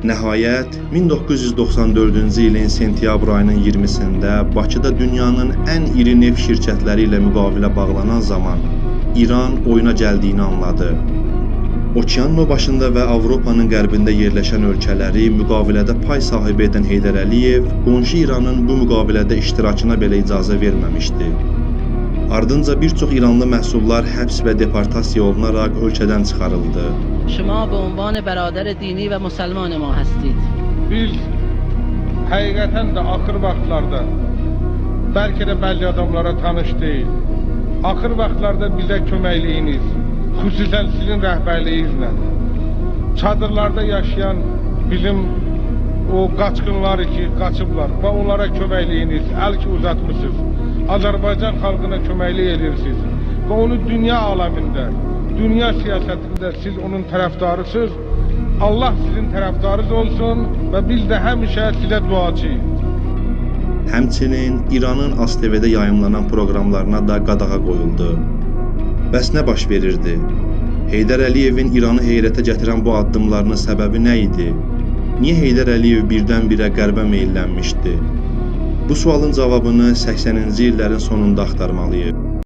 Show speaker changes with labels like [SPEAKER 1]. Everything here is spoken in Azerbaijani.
[SPEAKER 1] Nəhayət, 1994-cü ilin sentyabr ayının 20-sində Bakıda dünyanın ən iri neft şirkətləri ilə müqavilə bağlanan zaman İran oyuna gəldiyini anladı. Okeanın o başında və Avropanın qərbində yerləşən ölkələri müqavilədə pay sahibi edən Heydər Əliyev, qonşu İranın bu müqavilədə iştirakına belə icazə verməmişdi. Ardınca bir çox İranlı məhsullar həbs və deportasiya olunaraq ölkədən çıxarıldı.
[SPEAKER 2] شما به عنوان برادر دینی و مسلمان ما هستید.
[SPEAKER 3] Biz həqiqətən də axır vaxtlarda bəlkə də bəzi adamlara tanış deyil. Axır vaxtlarda bizə köməkliyiniz, xüsusən sizin rəhbərliyinizlə çadırlarda yaşayan bizim o qaçqınları ki, qaçıblar və onlara köməkliyiniz, əl ki uzatmışsınız. Azərbaycan xalqına köməklik edirsiniz və onu dünya aləmində, dünya siyasətində siz onun tərəfdarısınız. Allah sizin tərəfdarınız olsun və biz də həmişə sizə duacıyıq.
[SPEAKER 1] Həmçinin İranın ASTV-də yayımlanan proqramlarına da qadağa qoyuldu. Bəs nə baş verirdi? Heydər Əliyevin İranı heyrətə gətirən bu addımlarının səbəbi nə idi? Niyə Heydər Əliyev birdən-birə qərbə meyllənmişdi? Bu sualın cavabını 80-ci illərin sonunda axtarmalıyıq.